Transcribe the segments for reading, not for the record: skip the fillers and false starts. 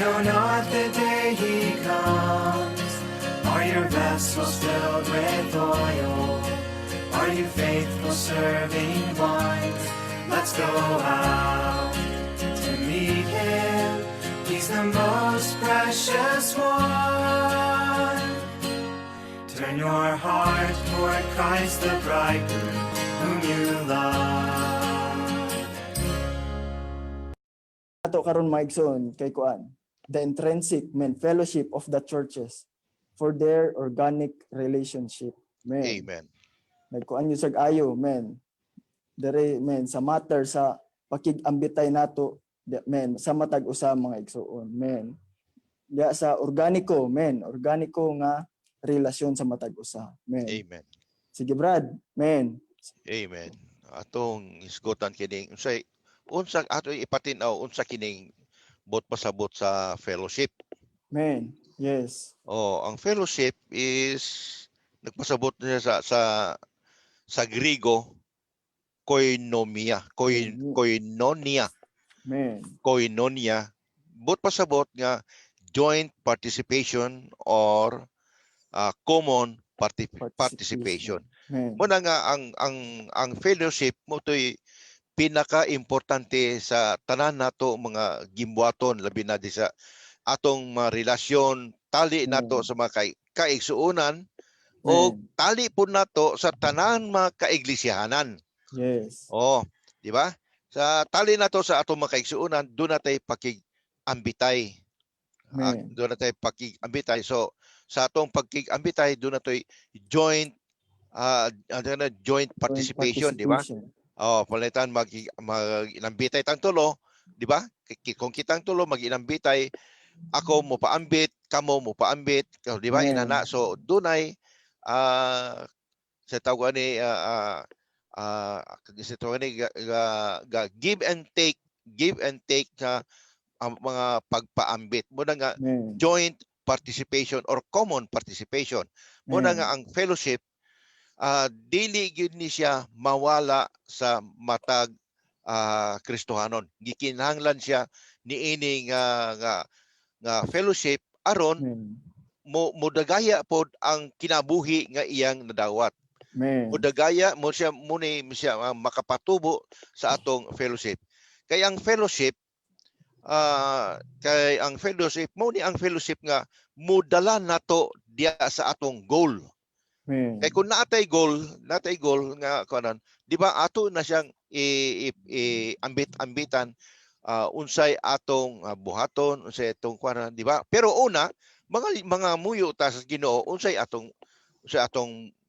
know not the day he comes. Are your vessels filled with oil? Are you faithful serving ones? Let's go out to meet him. He's the most precious one. Turn your heart toward Christ the bridegroom, whom you love. Ato karon maigsoon kay kuan, the intrinsic fellowship of the churches for their organic relationship. Amen. Nagkuan yung sag-ayo, Dere, sa matter sa pakig-ambitay nato, sa matag usa mga igsoon, Diya sa organiko, organiko nga relasyon sa matag usa. Amen. Sige Brad, Amen. Atong isgotan kining unsa ato ipatinaw unsa kining bot pasabot sa fellowship. Yes. Ang fellowship is nagpasabot niya sa Griego koinonia. Koinonia. Bot pasabot nga joint participation or common participation. Muna nga ang fellowship mo to'y pinaka-importante sa tanan nato mga gimbuaton, labi na di sa atong mga relasyon, tali nato sa mga kaigsuunan o tali po nato sa tanan mga kaiglisyahanan. Yes. Di ba? Sa tali nato sa atong mga kaigsuunan, doon natay pakig-ambitay. Doon natay pakig-ambitay. So sa atong pagkig-ambitay, doon natoy joint participation, di ba? Palitan mag-inambitay tang tulo, di ba? Kung kitang tulo mag-inambitay, ako mo paambit, kamo mo paambit, di ba? Inana. So dunay sa tawag ni give and take ang mga pagpaambit. Muna nga joint participation or common participation. Muna nga ang fellowship dili gyud ni siya mawala sa matag Kristohanon. Gikinahanglan siya niini nga fellowship aron modagaya pod ang kinabuhi nga iyang nadawat. Modagaya mo siya makapatubo sa atong fellowship. Kay ang fellowship mo ni ang fellowship nga mudala nato diya sa atong goal. Kay kung natay goal nga kanan, di ba ato na siyang ambit-ambitan unsay atong buhaton, unsay atong kanan, di ba? Pero una, mga muyo ta sa Ginoo, unsay atong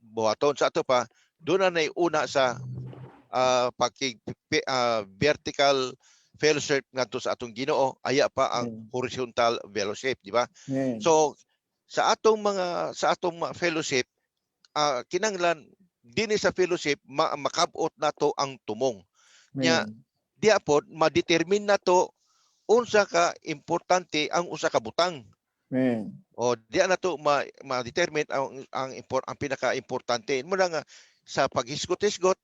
buhaton sa ato pa doon na una sa vertical fellowship ngadto sa atong Ginoo, aya pa ang horizontal fellowship, di ba? So sa atong mga fellowship, kinanglan dinhi sa fellowship makabot nato ang tumong. Nya diya pod ma-determine nato unsa ka importante ang usa ka butang. Diya nato ma-determine ang pinaka-importante. Muna nga sa paghisgot-hisgot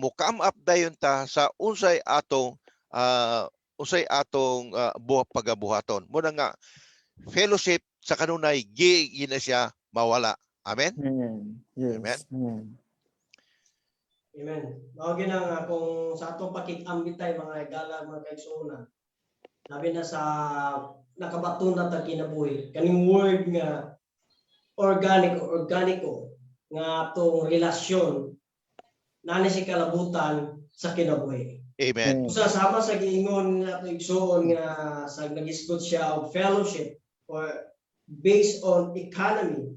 mo-come up dayon ta sa unsay atong pagabuhaton. Muna nga fellowship sa kanunay gina siya mawala. Amen? Yes. Amen. Amen. Mao ginang kung sa atong pakikambitay mga igala mga kaigsuonan. Labi na sa nakabatuna ta kinabuhi. Kaning word nga organiko nga atong relasyon nani si kalabutan sa kinabuhi. Amen. Usa sama sa giingon nga atong igsuon nga sa nagisgot siya og fellowship or based on economy.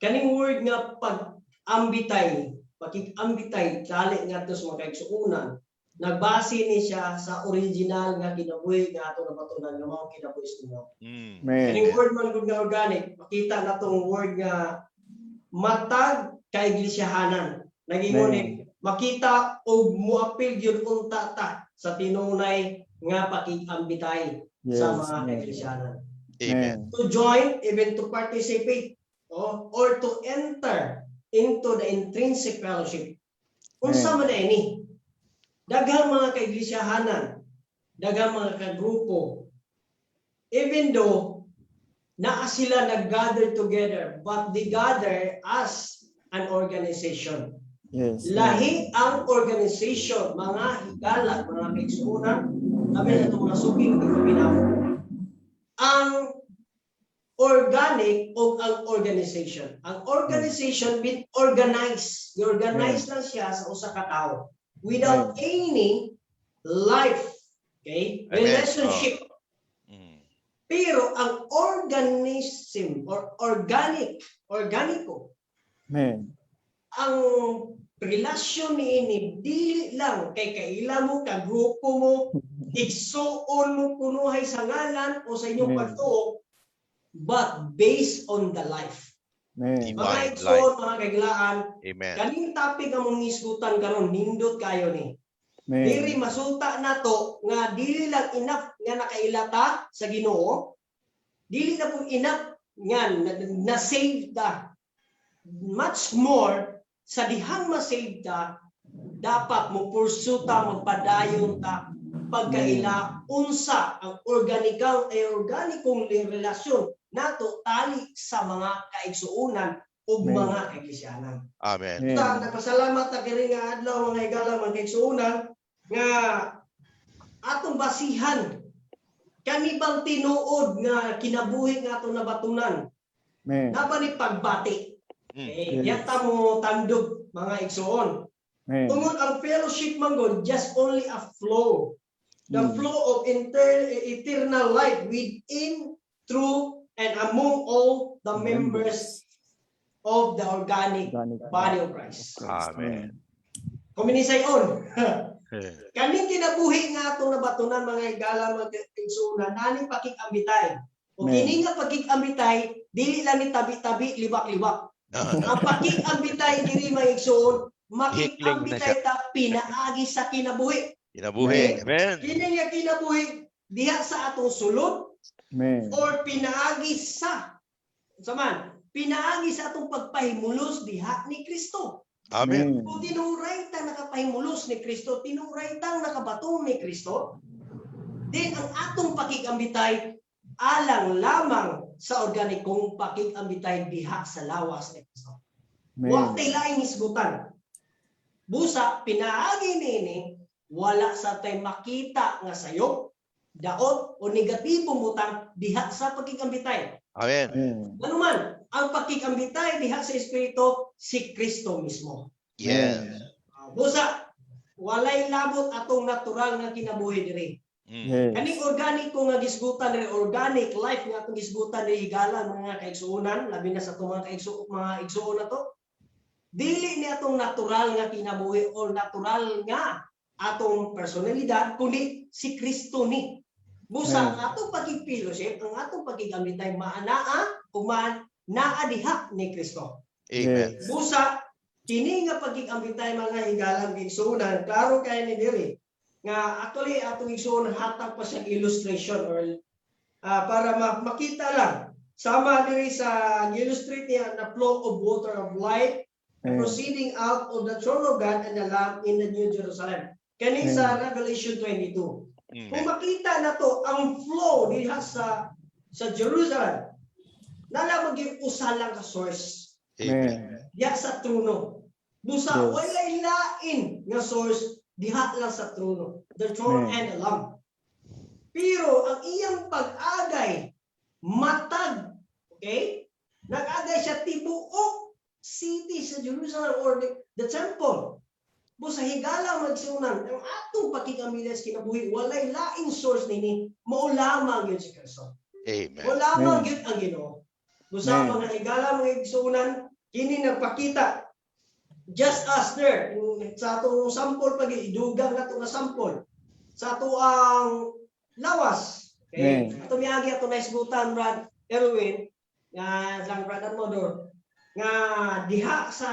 Kaning word nga pag-ambitay, pakikambitay, tali nga ito sa mga kaigsuunan, nagbase ni siya sa original nga kinabuhi nga ato nabatunan nga mao kinabuhi suno. Kaning word man gud nga organic, makita natong word nga matag kaiglisyahanan. Nagingon ni makita og muapil gyud unta ta sa tinunay nga pakikambitay sa mga kaiglisyahanan. Amen. To join, even to participate, or to enter into the intrinsic fellowship. Unsa man ini? Daghang mga kaiglisyahanan daghang mga kagrupo. Even though naa sila nag-gather together, but they gather as an organization. Yes. Lahi ang organization, mga higala, mga kaigsuonan, kami na itong mga suking ikaminaw. Ang organic o ang organization. Ang organization mean organize. I-organize lang siya sa usa ka tawo without any life, okay? Relationship. Pero ang organism or organiko, Amen. ang relasyon niini dili lang kay kaila mo, ka grupo mo, igsuon mo kunuhay sa ngalan o sa inyong pagtuo, but based on the life. Amen. Mga igsuon, mga kailaan, Amen. kaning topic ang mong isgutan karon nindot kayo ni. Diri Amen. masulta nato nga dili lang enough nga nakailata sa Ginoo, dili na pud enough nga na save ta. Much more sa dihang ma-save ta, dapat mo pursuta, magpadayon ta pagkaila unsa ang organikong relasyon nato tali sa mga kaigsuonan ug mga kaiglesianan. Amen. Nagpasalamat ta kini nga adlaw mga higala mga kaigsuonan nga atong basihan kami bang tinuod nga kinabuhi nga atong nabatunan. Amen. Naba ni pagbati. Yes. Yata mo tandog mga igsoon. Amen. Tungod ang fellowship manggod just only a flow. The flow of eternal life within, through, and among all the members of the organic body of Christ. Amen. Kuminisay-on. Kaning kinabuhi nga atong nabatunan mga higala mga igsoon, nani pakikambitay. O kini nga pakikambitay, dili lang ni tabi-tabi, libak-libak. Ang pakikambitay diri mga igsoon, makikambitay ta pinaagi sa kinabuhi. Kinabuhi. Amen. Kini nga kinabuhi diha sa atong sulod Amen. or pinaagi sa pinaagi sa atong pagpahimulos diha ni Kristo. Amen. Kung tinuray tang nakapahimulos ni Kristo, tinuray tang nakabatong ni Kristo, then ang atong pakikambitay alang lamang sa organikong pakikambitay diha sa lawas ni Kristo. Wa tay laing isgutan. Busa pinaagi nini wala sa tay makita nga sayop, daot o negatibong butang diha sa pakikambitay. Amen. Ano man, ang pakikambitay diha sa Espiritu si Kristo mismo. Yes. Busa walay labot atong natural nga kinabuhi diri. Yes. Kaning organiko nga gisgutan diri, organic life nga atong gisgutan diri higala mga kaigsuonan, labi na sa atong mga igsuon na to. Dili ni atong natural nga kinabuhi o natural nga atong personalidad, kundi si Kristo ni. Busa ang atong pagigfellowship, ang atong pagigambitay maanaa o naa diha ni Kristo. Amen. Busa kini nga pagigambitay mga higalang igsuonan, klaro kay ni diri nga actually atong igsuonan hatag pa siyang illustration or para makita lang sama diri sa illustrate niya na flow of water of life proceeding out of the throne of God and the Lamb in the New Jerusalem. Kani sa Revelation 22. Kung makita na to ang flow diha sa Jerusalem, nala maging usa lang ka source. Amen. Diha sa trono. Busa walay lain nga source diha lang sa trono, the throne and the Lamb. Pero ang iyang pag-agay matag, okay? Nag-agay siya tibuok city sa Jerusalem or the temple. Busa higala magsunan ang atong pakikamilas kinabuhi walay laing source nini mao lamang gyud si Kristo. Amen. Mao lamang gyud ang Ginoo. Busa mga higala mga igsunan kini nagpakita just as there sa atong sample pag idugang nato nga sample sa ato ang lawas. Okay? Ato miagi ato na isgutan Brad Erwin nga lang Brad Armodor nga diha sa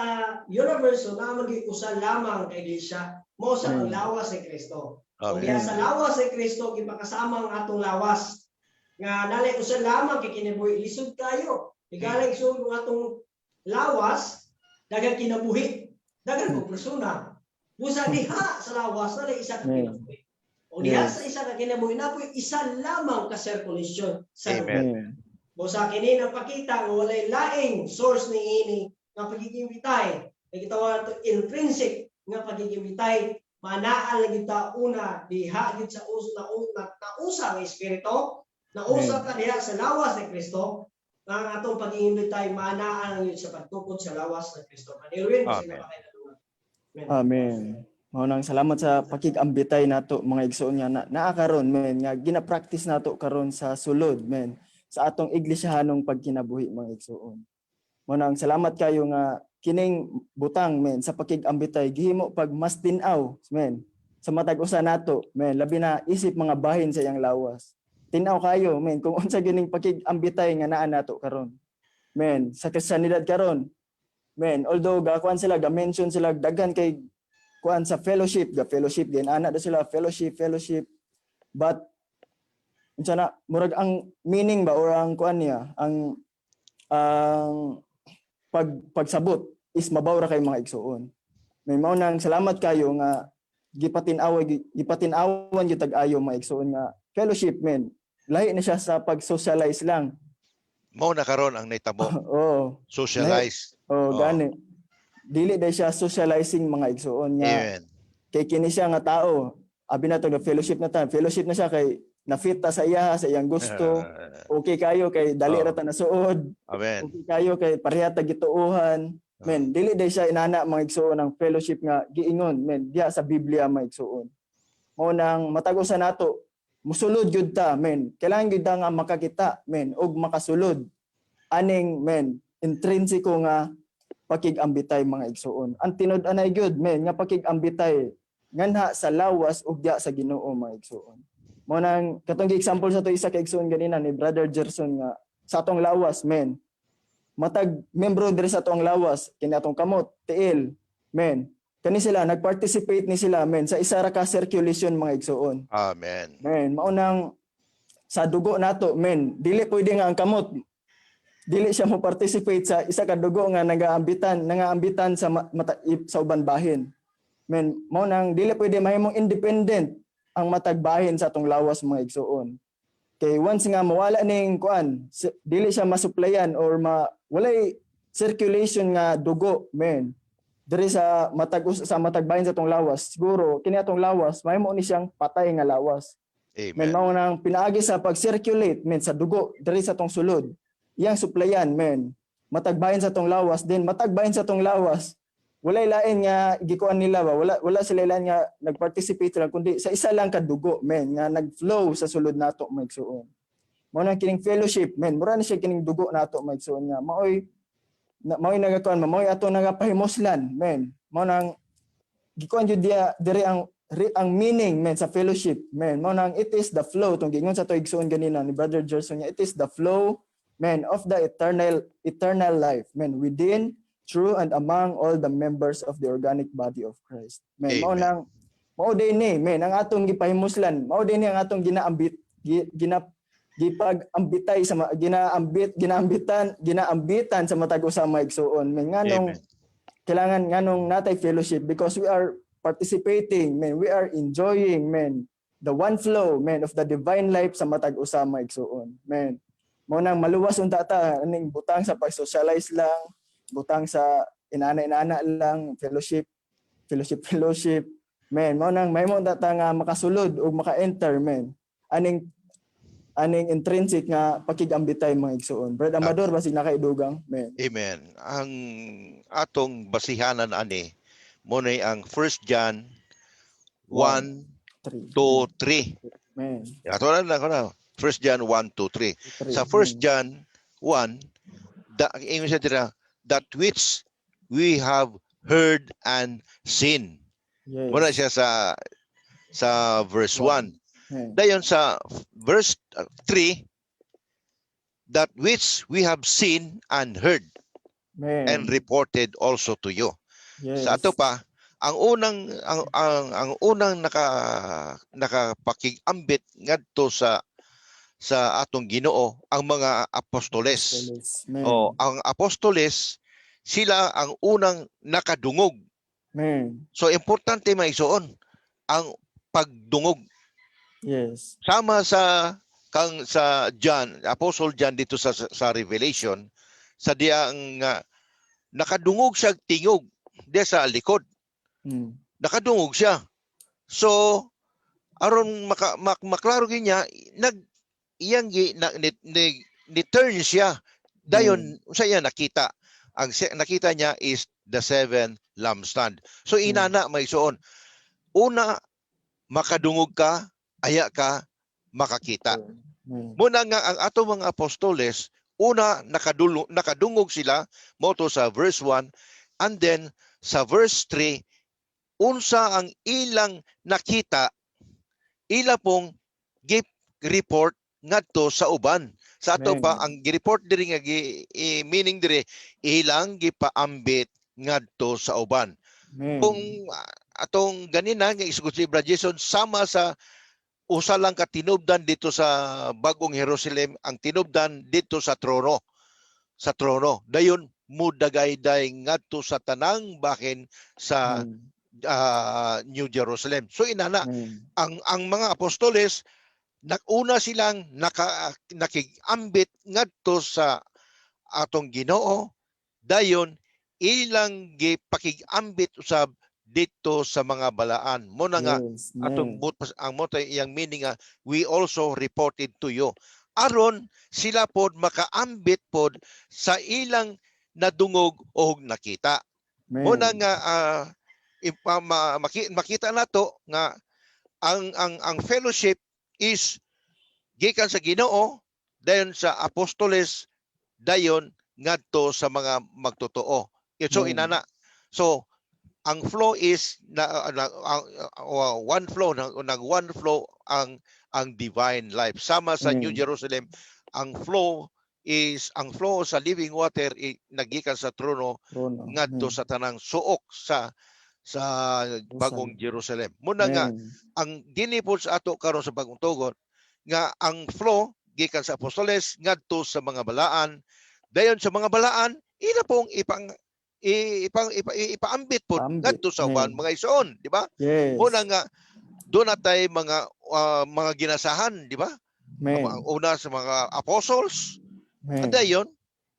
universe na mag-usa lamang kay iglesia mo sa paglawas ni Kristo. Kung diha sa lawas ni Kristo gipakasama ang atong lawas nga nalay usa lamang kay kinabuhi lisod kayo. Igalay isud ng atong lawas daghang kinabuhi, daghang persona. Busa diha sa lawas nalay isa ka kinabuhi. O diha sa isa ka kinabuhi na po isa lamang ka circulation sa dugo. Amen. Busa kini napakita nga walay laing source ni ini nga pagiging bitay. Nagitawag to intrinsic nga pagiging bitay. Manaan lang kita una diha gid sa usa nga espiritu, nausa ta diha sa lawas ni Kristo. Ang atong pagiging bitay manaan lang yun sa pagtukod sa lawas ni Kristo. Maniruin sa napakailalungan. Amen. Mao nang salamat sa pakig-ambitay nato mga igsoon nga naa karon men nga gina-practice nato karon sa sulod men sa atong iglesiyanong pagkinabuhi mga igsoon. Mao nang salamat kayo nga kining butang men sa pakig-ambitay gihimo pag mas tin-aw men sa matag usa nato men labi na isip mga bahin sa iyang lawas. Tin-aw kayo men kung unsa gining pakig-ambitay nga naa nato karon. Men sa Kristiyanidad karon men although gakuan sila ga-mention sila daghan kay kuan sa fellowship din ana da sila fellowship but unsa na murag ang meaning ba or ang kuan niya ang pagsabot is mabaw ra kay mga igsoon. May mao nang salamat kayo nga gipatin-awan gyud tag-ayo mga igsoon nga fellowship men lahi na siya sa pag-socialize lang. Mao na karon ang naitabo. Oo. Socialize. Gani. Dili day siya socializing mga igsoon nga. Amen. Kay kini siya nga tao, abi na to nga fellowship na ta. Fellowship na siya kay na-fit ta sa iya sa iyang gusto. Okay kayo kay dali ra ta nasuod. Amen. Okay kayo kay pareha ta gituohan. Men, dili day siya inana mga igsoon ng fellowship nga giingon men diha sa Biblia mga igsoon. Mao nang matag-usa nato musulod gyud ta men. Kailangan gyud ta nga makakita men ug makasulod. Aning men intrinsiko nga pakig-ambitay mga igsoon. Ang tinud-anay gyud men nga pakig-ambitay nganha sa lawas ug diha sa Ginoo mga igsoon. Mao nang katong gi-example sa to isa ka igsoon ganina ni Brother Gerson nga sa atong lawas men. Matag membro diri sa atong lawas kini atong kamot, tiil men. Kani sila nag-participate ni sila men sa isa ra ka circulation mga igsoon. Amen. Men, mao nang sa dugo nato men, dili pwede nga ang kamot dili siya mo participate sa isa ka dugo nga nangaambitan sa sa uban bahin. Men, mao nang dili pwede mahimong independent ang matag bahin sa atong lawas mga igsoon. Kay once nga mawala ning kuan, dili siya masuplayan or walay circulation nga dugo, men. Diri sa matag bahin sa atong lawas, siguro kini atong lawas mahimo ni siyang patay nga lawas. Amen. Men, mao nang pinaagi sa pag-circulate men sa dugo diri sa atong sulod. Iyang suplayan men matagbahin sa tong lawas din matagbahin sa tong lawas walay lain nga gikuan nila ba wala sila lain nga nagparticipate lang kundi sa isa lang ka dugo men nga nagflow sa sulod nato maigsuon. Mao na kining fellowship men mura na siya kining dugo nato maigsuon nga maoy nagakuan maoy ato nagapahimoslan men mao nang gikuan jud diri ang meaning men sa fellowship men mao nang it is the flow tong gingon sa to igsuon ganina ni Brother Gerson nga it is the flow men of the eternal life men within through and among all the members of the organic body of Christ men. Mao din ni men ang atong gipahimuslan mao din ni ang atong gipag-ambitay sa ginaambitan sa matag usa mga igsoon men nganong kailangan nganong natay fellowship because we are participating men we are enjoying men the one flow men of the divine life sa matag usa mga igsoon men. Mao nang maluwas unta ta ning butang sa pag-socialize lang, butang sa inana-inana lang, fellowship. Men, mao nang mahimo ta nga makasulod ug maka-enter men. Aning intrinsic nga pakig-ambitay mga igsoon. Brad Amador basig nakaidugang men. Amen. Ang atong basihanan ani mo nay ang 1 John 1, 2, 3. Men. Ato na ko 1 John 1, 2, 3. Sa 1 John 1, English na that which we have heard and seen. Yes. Muna siya sa verse 1. Dayon sa verse 3, that which we have seen and heard and reported also to you. Yes. Sa ato pa, ang unang nakapakig-ambit ngadto sa atong Ginoo ang mga apostoles. Ang apostoles sila ang unang nakadungog. Men. So importante maigsoon ang pagdungog. Yes. Sama sa John, Apostle John dito sa Revelation, sa diyang nakadungog siya tingog diya sa likod. Mm. Nakadungog siya. So aron maklaro niya iyang ni turn siya. Dayon sa iya nakita. Ang nakita niya is the 7 lampstand. So inana may suon. Una, makadungog ka, aya ka makakita. Muna nga ang ato mga apostoles, una nakadungog sila moto sa verse 1, and then sa verse 3, unsa ang ilang nakita, ila pong report ngadto sa uban. Sa ato pa ang gi-report diri nga meaning diri ilang gipaambit ngadto sa uban. Kung atong ganina nga isugod si Brother Jason, sama sa usa lang ka tinubdan dito sa Bagong Jerusalem, ang tinubdan dito sa trono. Sa trono. Dayon mudagayday ngadto sa tanang bahin sa New Jerusalem. So inana ang mga apostoles naguna silang nakigambit ngadto sa atong Ginoo, dayon ilang gipakigambit usab dito sa mga balaan. Mo na nga atong ang moto iyang meaning nga we also reported to you. Aron sila pod makaambit pod sa ilang nadungog o nakita. Mo na nga makita nato nga ang fellowship is gikan sa Ginoo, dayon sa apostoles, dayon ngadto sa mga magtotoo. So inana. So ang flow is one flow, one flow ang divine life. Sama sa New Jerusalem, ang flow sa living water nagikan sa trono ngadto sa tanang suok sa Bagong Jerusalem. Muna nga ang dinipod sa ato karon sa Bagong Tugon nga ang flow gikan sa apostoles ngadto sa mga balaan, dayon sa mga balaan ila pong ipaambit po ngadto sa uban mga igsoon, di ba? Muna nga doon natay mga ginasahan, di ba? Ang una sa mga apostles, dayon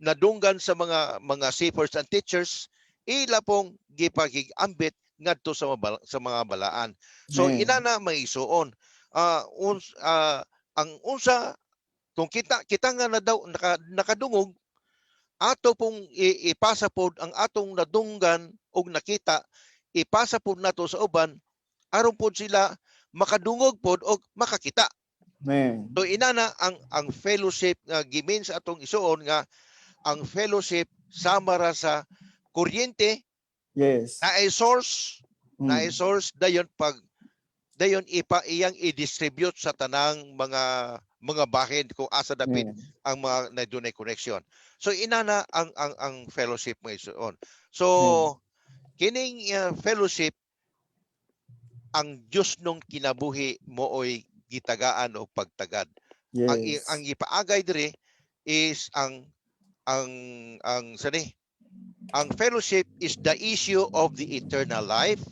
nadunggan sa mga shepherds and teachers, ila pong gipakigambit ngadto sa mga balaan. So inana may igsoon. Ang unsa kung kita nga na daw nakadungog, ato pong ipasa pod ang atong nadunggan og nakita, ipasa pod nato sa uban aron pod sila makadungog pod og makakita. So inana ang fellowship nga gimin sa atong isuon nga ang fellowship sama ra sa kuryente. Na ay source, dayon iyang i-distribute sa tanang mga bahin kung asa dapit ang mga nadunay connection. So inana ang fellowship mo isuon. So kining fellowship ang Dios nung kinabuhi mooy gitagaan o pagtagad. Ang ipaagay diri is ang fellowship is the issue of the eternal life,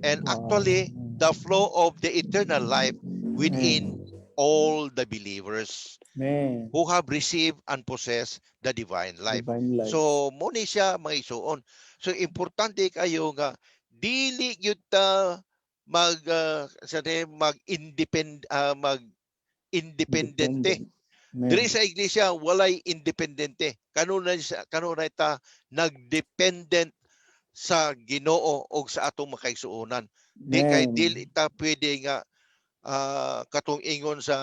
and actually the flow of the eternal life within all the believers who have received and possessed the divine life. So mo ni siya mga isuon. So importante kayo nga dili gyud ta mag-independente. Diri sa iglesia walay independente. Kanunay ta nagdependent sa Ginoo o sa atong makaigsuonan. Di kay dili ta pwede nga katong ingon sa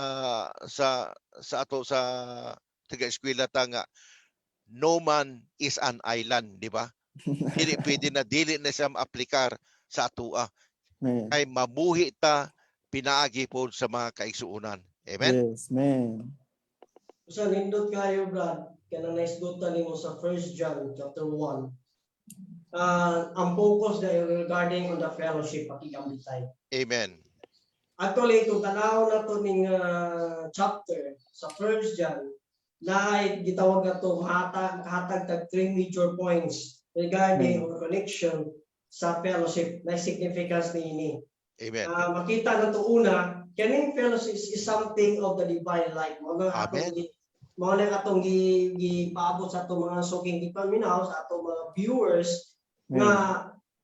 ato sa taga-eskwela ta nga no man is an island, di ba? Dili pwede na dili na siya aplikar sa atoa. Kay mabuhi ta pinaagi po sa mga kaigsuonan. Amen. Yes, man. So nindot kayo Brad, kanang naisgutan nimo sa 1 John chapter 1. Ang focus na regarding on the fellowship pakigambitay. Amen. Actually, itong tanaw na ito ning chapter sa 1 John, na ay gitawag na ito hatag tag 3 major points regarding or connection sa fellowship na significance ni ini. Amen. Makita na ito una kaning fellowship is something of the divine life. Amen. Mga na katong gipaabot sa atong mga suking gipaminaw sa atong mga viewers nga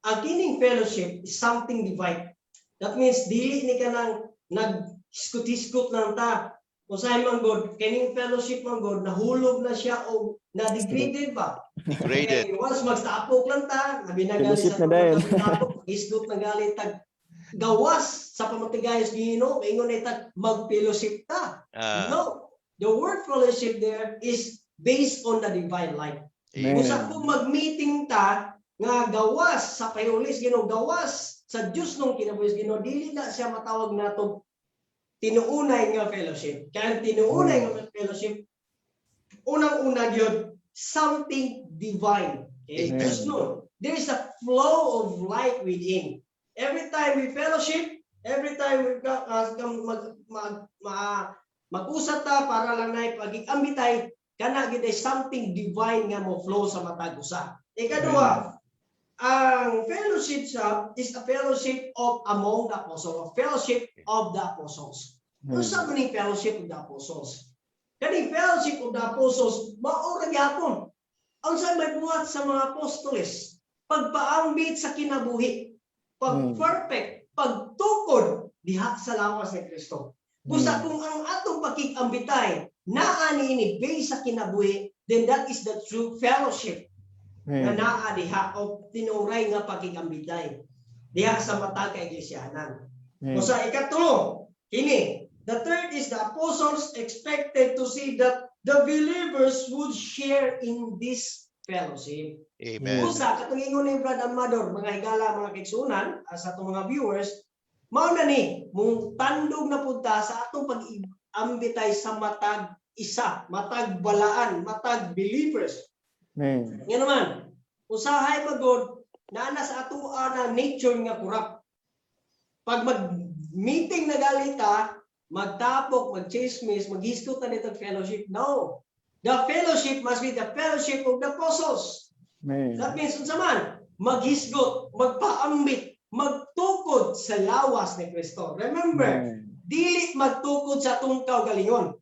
ang kining fellowship is something divine. That means dili ni ka nang nag-iskut-iskut lang ta. Kung saan man God, kining fellowship man God, nahulog na siya o na-degraded ba? Degraded. Okay, once magstapok lang ta, nabinagali Fellowship sa na dahil. iskut na galit tag gawas sa pamatigayos Ginoo, ingon ay tag mag-fellowship ta. No. The word fellowship there is based on the divine life. Amen. Kung sa kung mag-meeting ta nga gawas sa payolis Ginoo, gawas sa Dios nung kinabuhis Ginoo, dili na siya matawag nato tinuunay nga fellowship. Kaya ang tinuunay nga fellowship, unang-una gyud something divine. Okay? Amen. Just know, there is a flow of light within. Every time we fellowship, every time we mag-usap ta para lang na pag-ambitay, kana gid something divine nga mo flow sa matag usa. Ikaduha, ang fellowship is a fellowship of among the apostles, a fellowship of the apostles. Ano sa maning fellowship of the apostles? Kaning fellowship of the apostles, maura gyapon. Ang sa may buhat sa mga apostoles, pagpaambit sa kinabuhi, pag-perfect, pagtukod diha sa lawas ni Kristo. Kusa kung ang atong pakikambitay naa niini based sa kinabuhi, then that is the true fellowship. Na naa diha o tinuray nga pakikambitay diha sa matag ka iglesyanan. Kusa ikatulo, kini, the third is the apostles expected to see that the believers would share in this fellowship. Amen. Kusa katong ingon ni Brad Amador, mga higala, mga kaigsunan, sa atong mga viewers, mao na ni mong tandog na punta sa atong pag-ambitay sa matag isa, matag balaan, matag believers. Amen. Nga naman, usahay magod na sa ato na nature nga kurap. Pag mag-meeting na galita, magtapok, mag-chismis, mag-hiskot na nitong fellowship. No. The fellowship must be the fellowship of the apostles. Amen. That means, unsa man, maghisgot, magpaambit, magtukod sa lawas ni Kristo. Remember, dili magtukod sa atong kaugalingon.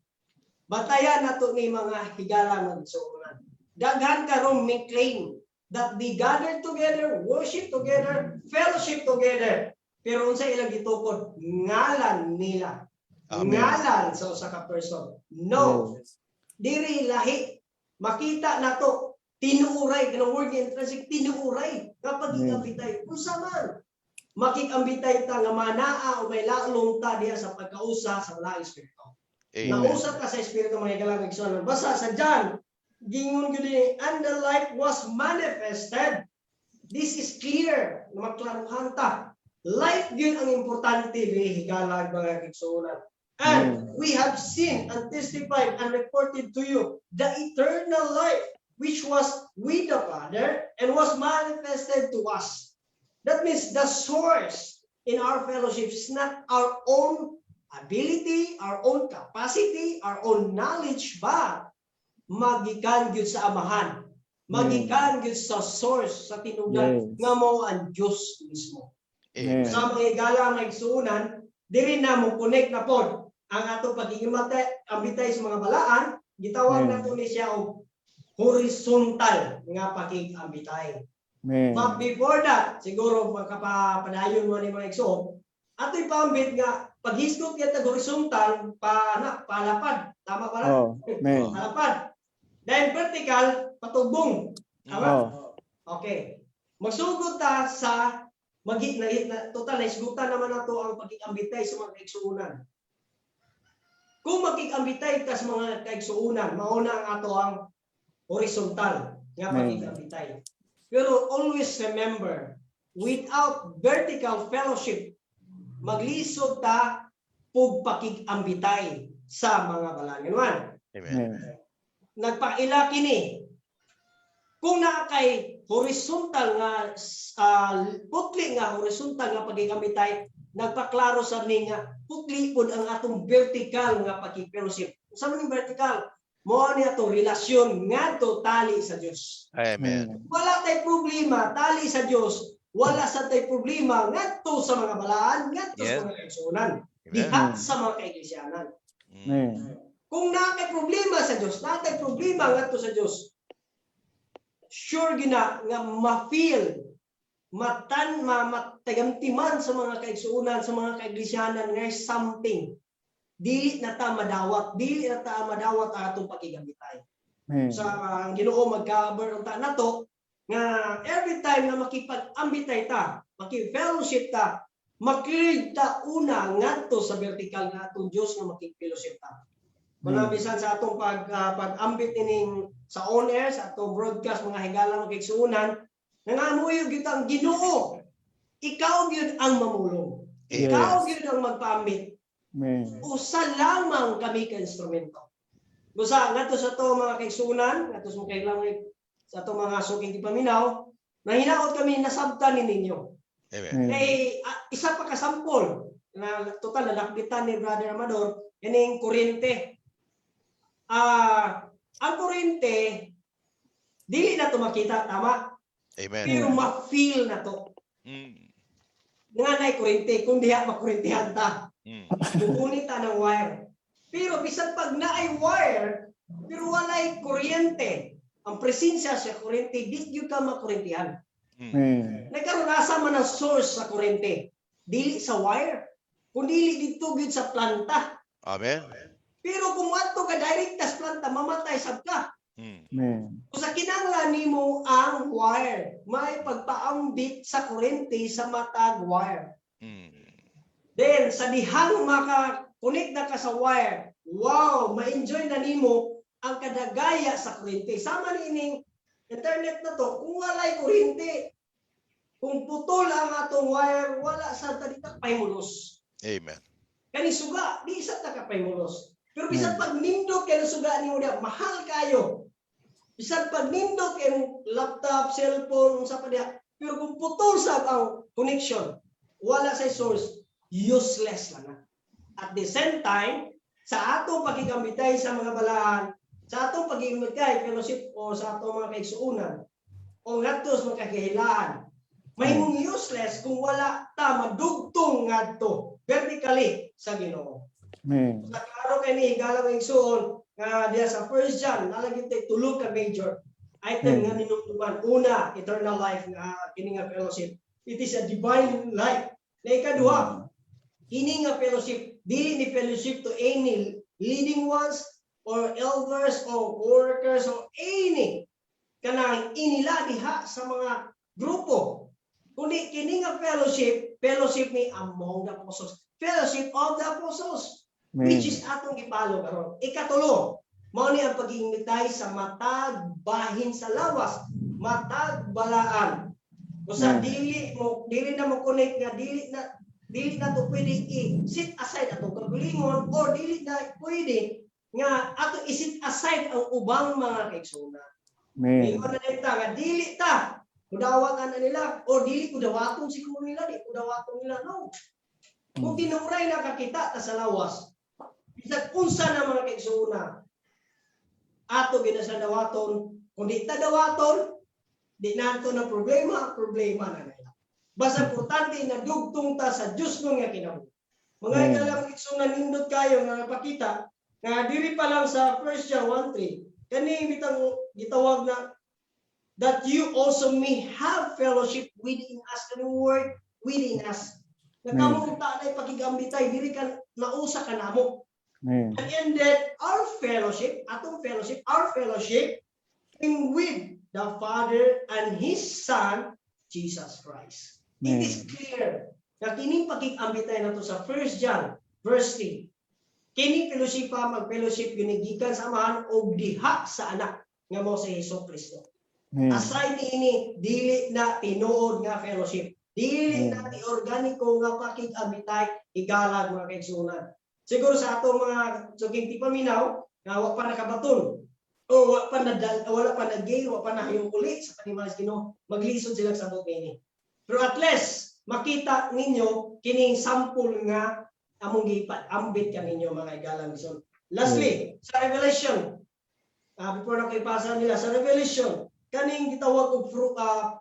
Batayan nato ni mga higala ng suunan. Daghan karon may claim that they gathered together, worship together, fellowship together. Pero unsa ilang gitukod? Ngalan nila. Amen. Ngalan sa usa ka person. No. Diri lahi. Makita nato tinuuray kanang word ni intrinsic tinuuray kapag ikambitay. Unsa man makikambitay ta nga manaa o may lalong ta diha sa pagkausa sa wala espiritu. Nausap ka sa espiritu mga higala igsoon. Basa sa John, gingon gyud ni, and the light was manifested. This is clear, na maklaruhan ta. Light yun ang importante ni higala mga igsoon. And we have seen and testified and reported to you the eternal life which was with the Father and was manifested to us. That means the source in our fellowship is not our own ability, our own capacity, our own knowledge, but magikan gyud sa amahan. Magikan gyud sa source, sa tinugan nga mo ang Dios mismo. Sa mga higala nga igsuonan, diri na mo connect na pod ang ato pag-iimbitay sa mga balaan, gitawag nato ni siya og horizontal nga pakig-ambitay. But before that, siguro magkapadayon mo ni mga igsoon, ato'y paambit nga paghiskot kita horizontal palapad. Tama ba? Palapad. Then vertical, patubong. Tama? Okay. Magsugod ta sa total na isgutan naman nato ang pag-iambitay sa mga kaigsuunan. Kung makikambitay ka sa mga kaigsuunan, mauna ang ato ang horizontal nga pag-iambitay. Pero always remember, without vertical fellowship, maglisod ta pug pakig-ambitay sa mga balangan. Amen. Nagpaila kini. Kung naa kay horizontal nga putli nga horizontal nga pagigambitay, nagpaklaro sa ni nga putli pud ang atong vertical nga pakig-fellowship. Sa mga vertical, mo ni ato relasyon ngadto tali sa Dios. Amen. Wala tay problema tali sa Dios, wala sa tay problema ngadto sa mga balaan, ngadto sa mga kaigsuonan. diha sa mga kaiglesianan. Kung nakay problema sa Dios, nakay problema ngadto sa Dios, sure gina nga ma-feel, matagamtiman sa mga kaigsuunan, sa mga kaiglesianan nga something dili na ta madawat ang atong pakigamitay. Sa ang Ginoo mag-cover unta nato nga every time na makipag-ambitay ta, makipag-fellowship ta, makilid ta una ngadto sa vertical nga atong Dios nga makipag-fellowship ta. Kung bisan sa atong pag-ambit ining sa on air, sa atong broadcast, mga higala mga kaigsuunan, nangamuyo gyud ang Ginoo. Ikaw gyud ang mamulong. Ikaw gyud ang magpaambit. Usa lamang kami ka instrumento. Busa ngadto sa to mga kaigsuunan, ngadto sa kailangan sa to mga suking tipaminaw, nahinaot kami nasabtan ninyo. Kay isa pa ka sample na total na nakbitan ni Brother Amador, ining kuryente. Ang kuryente, dili na ito makita, tama? Amen. Pero ma-feel na ito. Nga na kuryente, kung diha makuryentihan ta. Bukunit ta ng wire. Pero bisan pag na-ay wire, pero walay kuryente, ang presensya sa kuryente, di yun ka makuryentihan. Nagkaroon nasa man ang source sa kuryente. Dili sa wire. Kung dili dito yun sa planta. Amen. Pero kung ato ka direct sa planta, mamatay sab ka. Kung sa kinahanglan nimo ang wire, may pagpaambit sa kuryente sa matag wire. Then sa dihang maka-connect na ka sa wire, wow, ma-enjoy na nimo ang kadagaya sa kuryente. Sama nining internet na to, kung walay kuryente, kung putol ang atong wire, wala sa tadita pahimulos. Amen. Kani suga, di isa ta ka pahimulos. Pero bisan pag nindot kay suga nimo dia, mahal kayo. Bisan pag nindot kay laptop, cellphone, unsa pa dia, pero kung putol sa ang connection, wala sa source, useless lang na. At the same time, sa atong pagigamit sa mga balaan, sa atong pagigamit fellowship o sa atong mga kaigsuunan, o ngadto sa mga kahilaan, may mong useless kung wala ta madugtong ngadto vertically sa Ginoo. Sa klaro kay ni higala ng igsuon nga diya sa 1 John nalagit tay tulo ka major item nga ninungtuman. Una, eternal life nga kini nga fellowship. It is a divine life. Na ikaduha, kini nga fellowship dili ni fellowship to any leading ones or elders or workers or any kanang inila diha sa mga grupo. Kundi kini nga fellowship ni among the apostles, fellowship of the apostles, which is atong gipalo karon. Ikatulo, mao ni ang pag-iimbitay sa matag bahin sa lawas, matag balaan. Usa dili na mo connect nga dili na to pwede i-sit aside atong kagalingon or dili na pwede nga ato i-sit aside ang ubang mga kaigsuonan. Ingon na nita nga dili ta kudawagan na nila o dili kudawaton siguro nila, di kudawaton nila, no. Kung tinuray na kakita ta sa lawas, bisag unsa na mga kaigsuonan, ato gina sa dawaton, kung di ta dawaton, di nato na problema na nila. Basta importante na dugtong ta sa Dios nga kinabuhi. Mga ikalang kaigsuonan nindot kayo nga napakita, nga diri pa lang sa 1 John 1:3, kani bitang gitawag na that you also may have fellowship within us, kanang word within us. Nagkamunta na pagigambitay, diri ka nausa ka namo. And in that, our fellowship in with the Father and His Son, Jesus Christ. It is clear na kining pagigambitay nato sa 1 John verse 3. Kining fellowship pa mag-fellowship ginigikan sa amahan o diha sa anak nga mo si Jesucristo. Aside ini dili na tinuod nga fellowship, dili na ti organiko nga pakig-ambitay igalag mga kaigsuonan. Siguro sa atong mga suging tipaminaw nga wa pa nakabaton o wala pa nag-gay, wa pa nahayong uli sa panimalas Ginoo, maglisod sila sa bukini. Pero at least makita ninyo kining sample nga among giambit kaninyo mga igalang igsoon. Lastly, sa Revelation, before na kay pasa nila sa Revelation, kaning gitawag og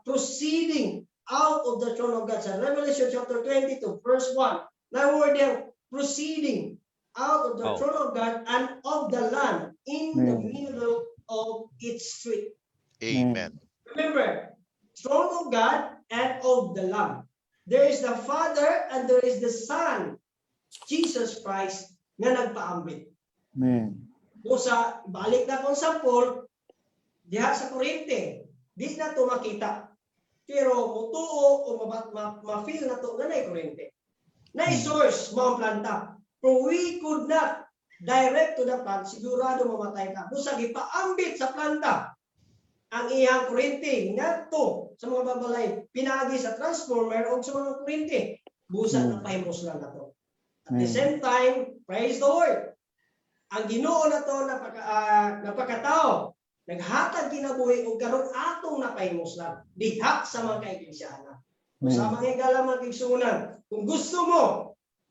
proceeding out of the throne of God sa Revelation chapter 22 verse 1. Na word there, proceeding out of the Oh. throne of God and of the Lamb in the Amen. middle of its street. Amen. Remember, throne of God and of the Lamb. There is the Father and there is the Son, Jesus Christ, na nagpaambit. Amen. Kung sa, balik na kung sa Paul, diha sa Korinte, di na ito makita. Pero mutuo o ma-feel na ito na Korinte. Na-source mo ang planta. Kung we could not direct to the plant, sigurado mamatay ka. Kung sa gipaambit sa planta, ang iyang kuryente ngadto sa mga babalay pinagi sa transformer o sa mga kuryente busa na pahimos lang nato. At the same time, praise the Lord. Ang Ginoo nato napakatao naghatag kinabuhi og karon atong napahimos lang diha sa mga kaiglesyana. Sa mga higala mga kaigsunan, kung gusto mo,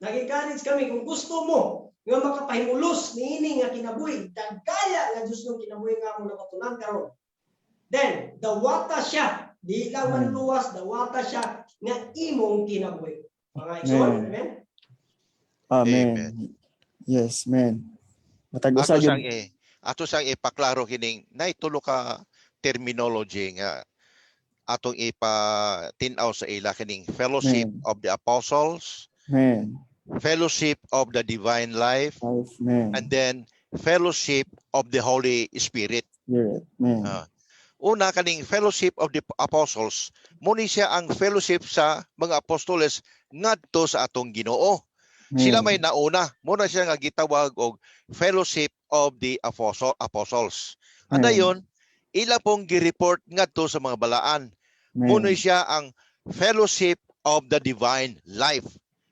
nag-encourage kami kung gusto mo nga makapahimulos niini nga kinabuhi dagaya nga Dios ng kinabuhi nga mo napatunan karon. Then, dawata siya. Di lang manluwas, dawata siya nga imong kinabuhi. Mga igsoon, amen? Amen. Amen. Yes, man. Ato sang ipaklaro kining naitulo ka terminology nga atong ipa-tinaw sa ila kining fellowship of the apostles, Amen. fellowship of the divine life, Amen. and then fellowship of the Holy Spirit. Spirit. Amen. Una kaning fellowship of the apostles, muni siya ang fellowship sa mga apostoles ngadto sa atong Ginoo. Sila may nauna, muna siya nga gitawag og fellowship of the apostles. Adayon, ila pong gi-report ngadto sa mga balaan. Muna siya ang fellowship of the divine life.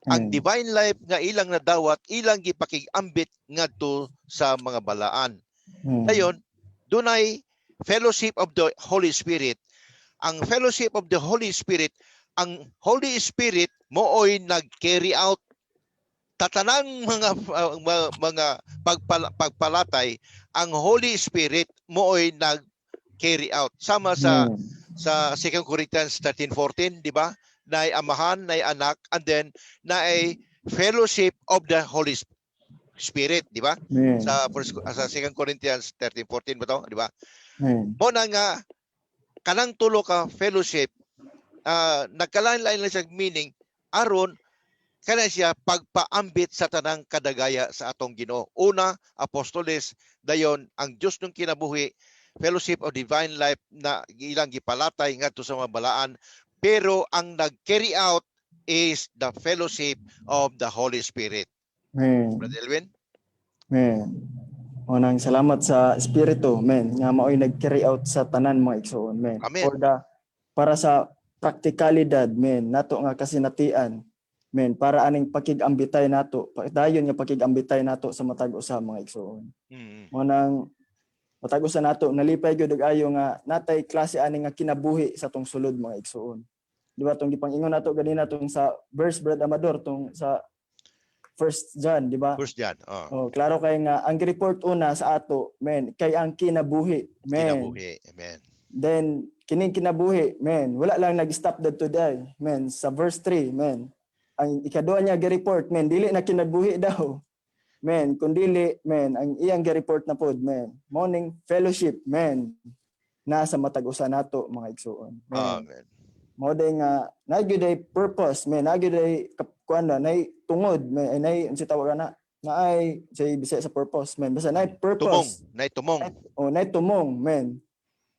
Ang divine life nga ilang nadawat, ilang gipakig-ambit ngadto sa mga balaan. Dayon, dunay fellowship of the Holy Spirit. Ang fellowship of the Holy Spirit, ang Holy Spirit mooy nag-carry out tatanang mga pagpalatay. Ang Holy Spirit mooy nag-carry out. Sama sa 2 Corinthians 13:14, di ba? Naay amahan, naay anak, and then naay fellowship of the Holy Spirit, di ba? Sa 2 Corinthians 13:14 ba to, di ba? Mo na nga kanang tulo ka fellowship nagkalain-lain lang siya meaning aron kana siya pagpaambit sa tanang kadagaya sa atong Ginoo. Una, apostoles, dayon ang Dios nung kinabuhi, fellowship of divine life na ilang gipalatay ngadto sa mga balaan, pero ang nag-carry out is the fellowship of the Holy Spirit. Brother Elwin? Unang salamat sa Espiritu, men, nga mao'y nag-carry out sa tanan mga igsoon, men. Amen. Para sa praktikalidad, men, nato nga kasinatian, men, para aning pakig-ambitay nato, dayon nga pakig-ambitay nato sa matag usa mga igsoon. Unang matag usa nato nalipay gyud ayo nga natay klase ani nga kinabuhi sa tong sulod mga igsoon. Di ba tong gipang-ingon nato ganina tong sa verse Brad Amador tong sa 1 John, di ba? 1 John. Klaro kay nga ang report una sa ato, men, kay ang kinabuhi, men. Kinabuhi. Amen. Then kining kinabuhi, men, wala lang nag-stop that today, men, sa verse 3, men. Ang ikaduha niya gi-report, men, dili na kinabuhi daw. Men, kundili, men, ang iyang gi-report na pod, men. Morning fellowship, men. Nasa matag usa nato mga igsoon. Amen. Mo day nga nagyuday purpose, men, nagyuday kuanda nay tungod, men, nay unsa tawag na ay say bisaya sa purpose, men, basta nay purpose, nay tumong, men,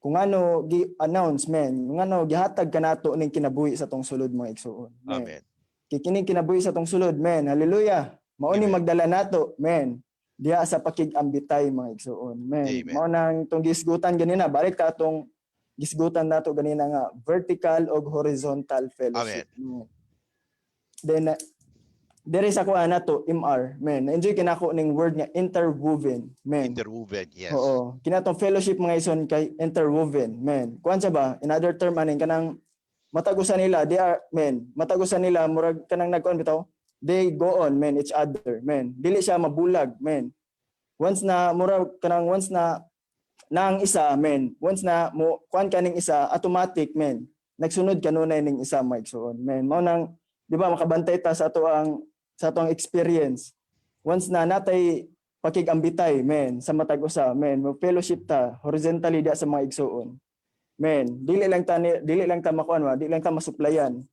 kung ano gi-announce, men, kung ano gihatag kanato ning kinabuhi sa tong sulod mga igsoon, men. Amen. Kikining kinabuhi sa tong sulod, men, hallelujah, mao ni magdala nato, men, diha sa pakig-ambitay mga igsoon, men. Mao nang tong gisgutan ganina, balik ka tong gisgutan nato ganina nga vertical o horizontal fellowship. Amen. Then dere sa kuan nato MR, men. Enjoy kinako ning word nga interwoven, men. Interwoven, yes. Oo. Kinatong fellowship mga ison kay interwoven, men. Kuan sa ba? In other term aning kanang matagusan nila, they are, men. Matagusan nila murag kanang nagkuan bitaw. They go on, men, each other, men. Dili siya mabulag, men. Once na nang isa, men, once na mo kuan kaning isa, automatic, men, nagsunod kanunay ning isa mga igsoon, men. Mao nang di ba makabantay ta sa ato ang sa atong experience. Once na natay pakigambitay, men, sa matag usa, men, mo fellowship ta horizontally diya sa mga igsuon. Men, dili lang ta makuan, dili lang ta masuplayan.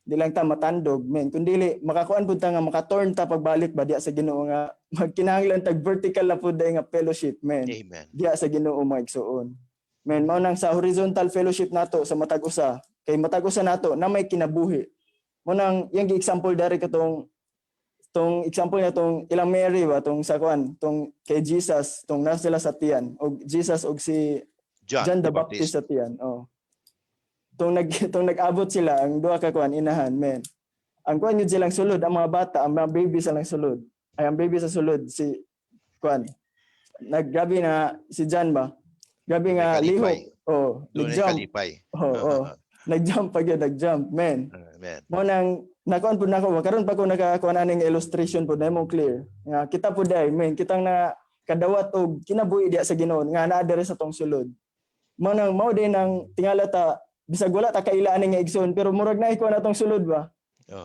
Dili lang ta matandog, men, kundi makakuan pud ta nga makaturn ta pagbalik ba diya sa Ginoo nga magkinahanglan tag vertical na pud nga fellowship, men. Amen. Diya sa Ginoo mga igsuon. Men, mao nang sa horizontal fellowship nato sa matag usa, kay matag usa nato na may kinabuhi. Mo nang yang example dari katong tong example niya tong ilang Mary ba tong sa kuan tong kay Jesus tong nasa sila sa tiyan og Jesus og si John the Baptist sa tiyan. Tong nag-abot sila ang duha ka kuan inahan, men. Ang kuan yun silang sulod ang mga bata, ang mga baby sa lang sulod. Ay ang baby sa sulod si kuan. Naggrabe na si John ba. Grabe nga lihok. Nag-jump. Nag-jump pag yun, nag-jump, men. Amen. Mo nang nakuan pud nako, karon pa ko nakakuan aning illustration pud mo clear. Nga kita pud ay, men, kitang na kadawat og kinabuhi diya sa Ginoo nga naa diri sa tong sulod. Mo nang mao din ang tingala ta bisag wala ta kaila ani nga igsoon pero murag na ikuan atong sulod ba.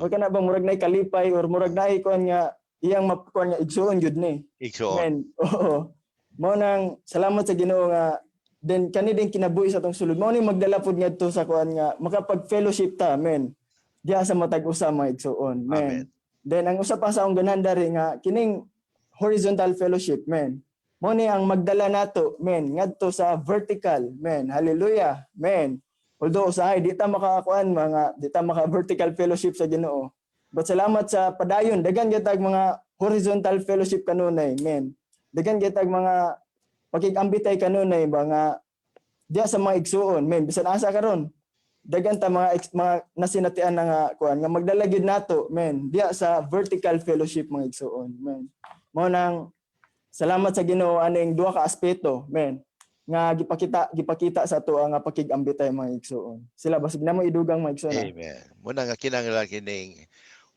O kana ba murag na kalipay or murag na ikuan nga iyang makuan nga igsoon jud ni. Igsoon. Men, oo. Mo nang salamat sa Ginoo nga then kani din kinabuhi sa tong sulod. Mao ni magdala pud ngadto sa kuan nga makapag-fellowship ta, men. Diya sa matag usa mga igsoon, men. Amen. Then ang usa pa sa akong ganahan dari nga kining horizontal fellowship, men. Mao ni ang magdala nato, men, ngadto sa vertical, men. Hallelujah, men. Although usahay di ta makakuan di ta maka vertical fellowship sa Ginoo. But salamat sa padayon dagan gyud mga horizontal fellowship kanunay, men. Dagan gyud mga pakigambitay kanunay ba nga diya sa mga igsuon, men, bisan asa karon dagan ta mga nasinatian na nga kuan nga magdala gyud nato, men, diya sa vertical fellowship mga igsuon, men. Mao nang salamat sa Ginoo aning duha ka aspeto, men, nga gipakita sa ato nga pakigambitay mga igsuon. Sila basig namo idugang mga igsuon. Amen. Muna nga kinahanglan kining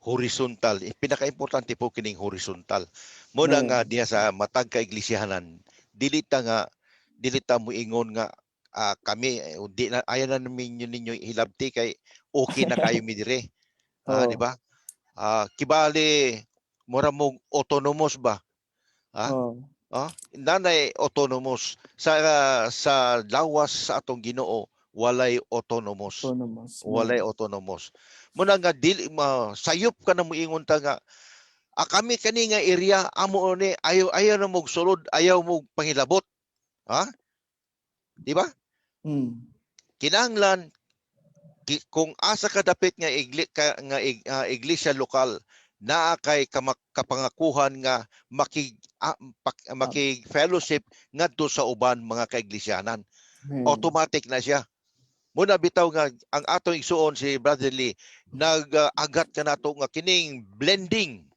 horizontal. Pinaka-importante po kining horizontal. Muna nga diya sa matag ka iglesiyahanan, dili ta mo ingon nga kami di na ayan na namin yun ninyo hilabti kay okay na kayo mi dire. Di ba? Kibali mura mong autonomous ba? Nanay autonomous sa lawas sa atong Ginoo walay autonomous. Walay autonomous. Muna nga dili sayop ka na mo ingon ta nga kami kani nga area amo ni ayaw na mog sulod, ayaw mog pangilabot. Di ba? Kinahanglan kung asa ka dapit nga iglesia lokal naa kay kapangakuhan nga makig fellowship ngadto sa uban mga kaiglesiyanan. Automatic na siya. Muna bitaw nga ang atong igsuon si Brother Lee nag-agat ka nato nga kining blending.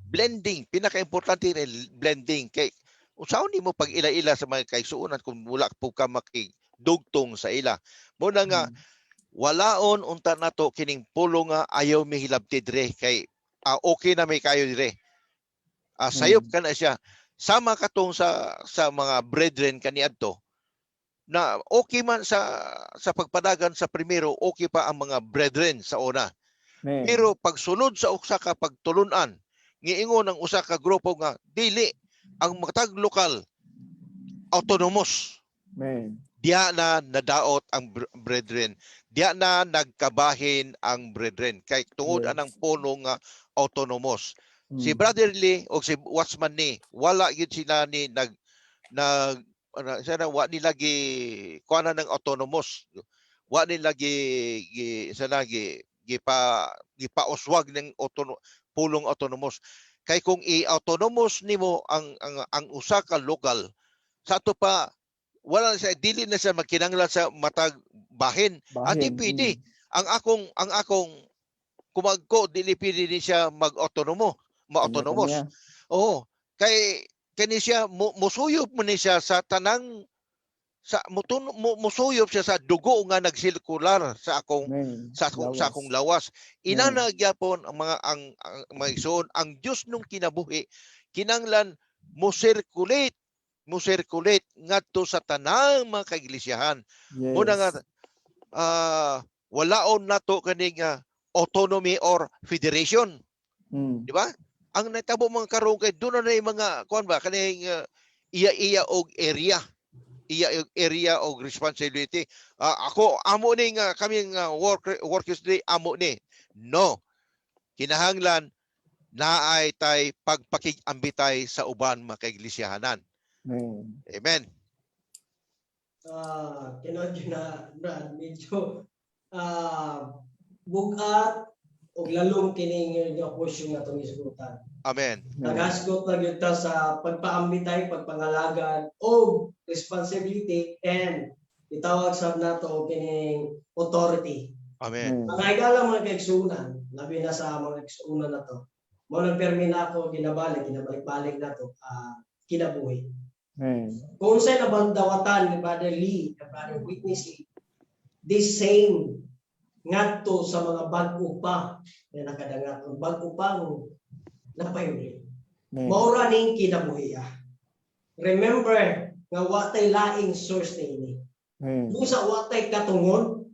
Blending, pinaka-importante ni blending kay usaon nimo pag ila-ila sa mga kaigsuonan kung wala po ka makidugtong sa ila. Muna nga walaon unta nato kining pulo nga ayaw mi hilabti dire kay okay na may kayo dire. Sayop ka na siya. Sama katong sa mga brethren kaniadto na okay man sa pagpadagan sa primero, okay pa ang mga brethren sa una. Pero pagsunod sa usa ka pagtulunan, giingon ang usa ka grupo nga dili ang matag lokal autonomous. Diya na nadaot ang brethren. Diya na nagkabahin ang brethren. Kay tungod anang puno nga autonomous. Si Brother Lee o si Watchman ni wala gyud sila ni wa nila gi kuana ng autonomous. Wa nila gipauswag ng pulong autonomous. Kay kung i-autonomous nimo ang usa ka lokal sa ato pa wala siya dili na siya magkinahanglan sa matag bahin. Adi pwede. Ang akong kumagko dili pwede ni siya ma-autonomous. Kay kani siya musuyop mo ni siya sa tanang musuyop siya sa dugo nga nagsirkular sa akong lawas. Inana gyapon ang mga igsoon ang Dios nung kinabuhi kinanglan mo circulate ngadto sa tanang mga kaiglesiyahan. Muna nga walaon nato kaning autonomy or federation. Mm. Di ba? Ang natabo mga karon kay doon na yung mga kuan ba kaning iya og area. Iya og area og responsibility. Ako amo ni nga kami nga workers day amo ni. No. Kinahanglan naay tay pagpakig-ambitay sa uban mga kaiglesiyahanan. Amen. Amen. Kinod yun na medyo bugat o lalong kining nga question nga itong isgutan. Amen. Nagasgot na yun ta sa pagpaambitay, pagpangalagad o responsibility and itawag sa nato kining authority. Amen. Mga higala mga kaigsunan, labi na sa mga kaigsunan na to, mo nagpermi na ako kinabalik-balik na to, kinabuhi. Amen. Kung sa'y nabandawatan ni Brother Lee, ni Brother Witness Lee, the same ngadto sa mga bag-o pa na nakadangat. Ang bag-o pa napayuli. Maura ning kinabuhi. Remember, nga watay laing source na ini. Kung sa watay katungon,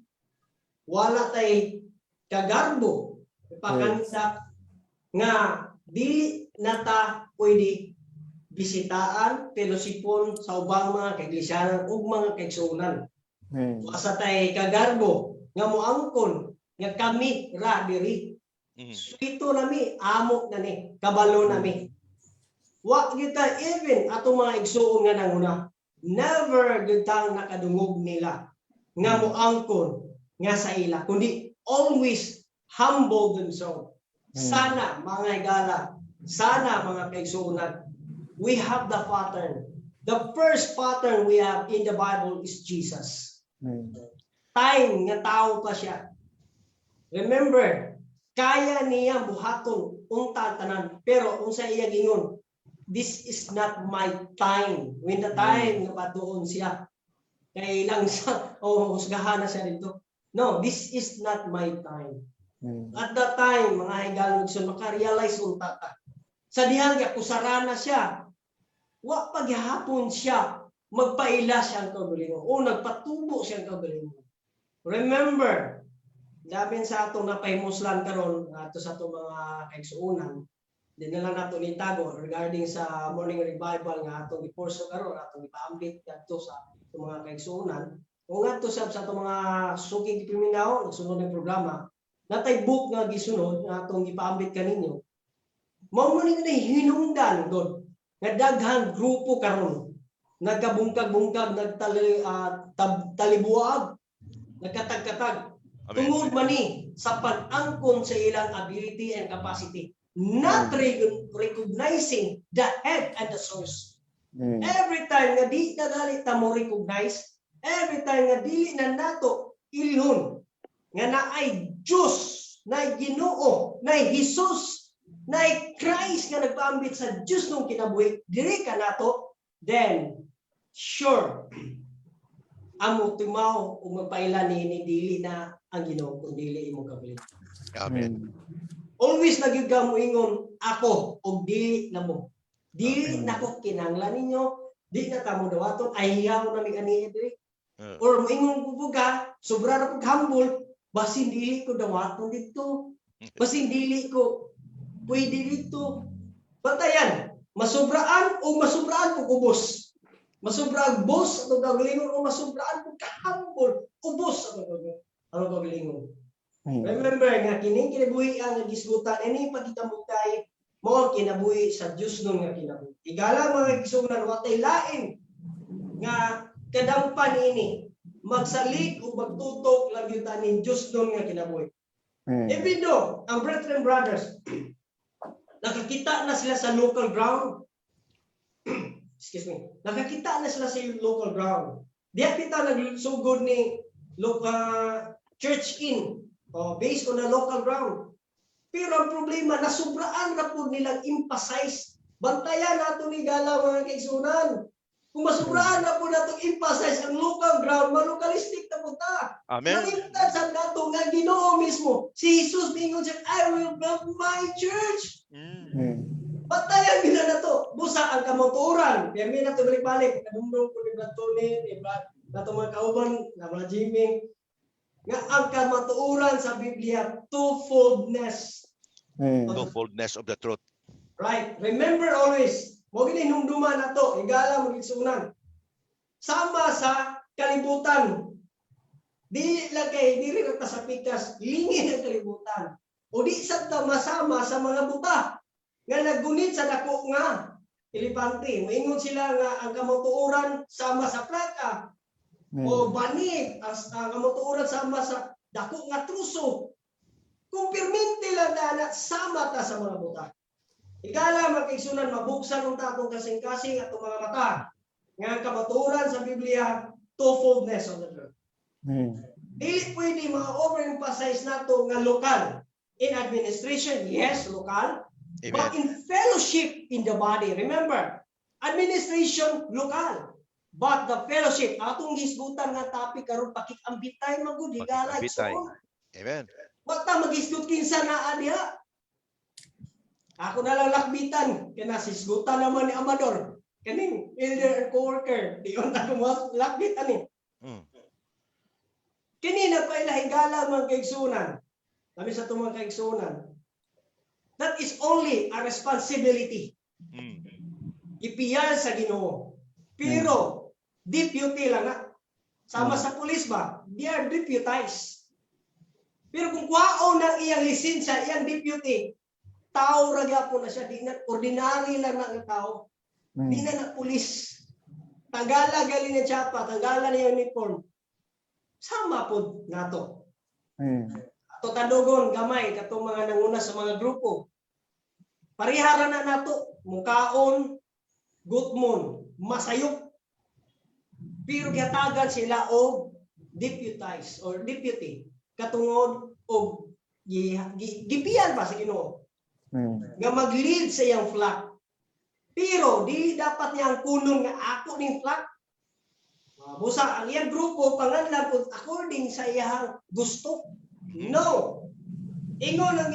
wala tay kagarbo. Pakansa nga di nata pwede bisitaan, fellowshipon sa ubang mga kaiglesiyanan ug mga kaigsunan. Asa tay kagarbo nga moangkon nga kami ra diri. Suito nami, amo na ni, kabalo nami. Wa kita even ato mga igsuon nga nanguna. Never gitang nakadungog nila nga moangkon nga sa ila, kundi always humble themselves. Sana mga higala, sana mga kaigsuonan, we have the pattern. The first pattern we have in the Bible is Jesus. Time nga tao pa siya. Remember, kaya niya buhaton unta tanan, pero unsa iya gingon, this is not my time. When the time nga patuon siya, kay lang sa husgahan na siya dito. No, this is not my time. At that time, mga higalog siya, makarealize unta ka. Sa dihang kusarana siya, wa paghihapon siya, magpaila siya ang kaugalingon o nagpatubo siya ang kaugalingon. Remember, labi sa atong napahimuslan karon ato sa atong mga kaigsuonan, din na lang nato nitago regarding sa morning revival nga atong iporso karon, atong ipaambit kadto sa atong mga kaigsuonan. Kung ato sa atong mga suging kriminaw, nagsunod ng programa, natay book nga gisunod nga atong ipaambit kaninyo. Mao man ni hinungdan god nga daghang grupo karon nagkabungkag-bungkag, nagtalibuag, nagkatag-katag. Tungod man ni sa pag-angkon sa ilang ability and capacity, not recognizing the head and the source. Every time nga di na dali ta mo recognize, every time nga dili na nato ilhon nga naay Diyos, naay Ginoo, naay Jesus, naay Christ nga nagpaambit sa Diyos nung kinabuhi, diri ka nato, then sure amo timaw ug magpaila ni dili na ang Ginoo kun dili imo kabulit. Amen. Always nagyuga mo ingon ako og dili na mo. Dili nako kinahanglan ninyo, di na ta mo dawaton ay hiyaw na mi ani diri. Or moingon bubuga, sobra ra pag humble, basin dili ko dawaton dito. Basin dili ko pwede dito. Batayan, masubraan o masubraan ko ubos. Masubraan boss atong gagalingon o masubraan ko kahambol ubos ang gagalingon. Remember nga kining kinabuhi ang gisgutan ini pagkitamugtay mo kinabuhi sa Dios nun nga kinabuhi. Igala mga igsunan watay lain nga kadampan ini magsalig o magtutok lang yung tanin Dios nun nga kinabuhi. Even though ang brethren brothers nakakita na sila sa local ground. Excuse me. Nakakita na sila sa local ground. Diya kita nagsugod ni church in based on the local ground. Pero ang problema, nasubraan na po nilang emphasize. Bantayan nato ni gala mga kaigsunan. Kung masubraan na po nato emphasize ang local ground, malokalistic na po ta. Amen. Nakita sa nato nga Ginoo mismo. Si Jesus mingon siya, I will build my church. Batayan gina na to. Busa ang kamotoran. Kaya may nato balik-balik. Kadumdum ko ni Blatone, nato mga kauban, na mga Jimmy. Nga ang kamatuoran sa Biblia, twofoldness. Fullness of the truth. Right. Remember always, mo gini hinumduman nato, igala mo gitsunan. Sama sa kalibutan. Dili rin ta sa pikas, lingin ang kalibutan. O di sa ta masama sa mga buta nga naggunit sa dako nga elepante. Moingon sila nga ang kamotuoran sama sa plaka. O bani, ang kamotuoran sama sa dako nga truso. Kung permente lang na sama ta sa mga buta. Igala magkaigsunan mabuksan ng tatong kasing-kasing at mga mata. Nga kamaturan sa Biblia, twofoldness of the truth. Dili pwede ma-overemphasize nato nga lokal. In administration, yes, lokal. Amen. But in fellowship in the body, remember, administration, lokal. But the fellowship, atong gisgutan nga topic karon pakikambitay magud higala Pakikambitay. igsoon. Amen. Wata magisgut kinsa naa diha. Ako na lang lakbitan, kaya sisgutan naman ni Amador. Kaning elder and co-worker, di on ako mo lakbitan ni. Kini nagpaila higala mga kaigsunan. Kami sa tumang kaigsunan. That is only a responsibility. Ipiyal sa Ginoo. Pero deputy lang na. Sama sa pulis ba? They are deputized. Pero kung kwaon ng iyang lisensya, iyang deputy, tao ra gyapon na siya, di na ordinary lang na tao. Di na pulis. Tanggala gali ni Chapa, tanggala niya uniform. Sama po nato. Ato tadugon gamay katong mga nanguna sa mga grupo. Parihara na nato, mukaon, gutmon, masayop. Pero gatagan sila og deputized or deputy katungod og gipiyan ba sa Ginoo. Nga mag-lead sa iyang flock. Pero dili dapat niya ang kunong nga ako ning flock. Busa ang iyang grupo panganlan pud according sa iyang gusto. No. Ingon ang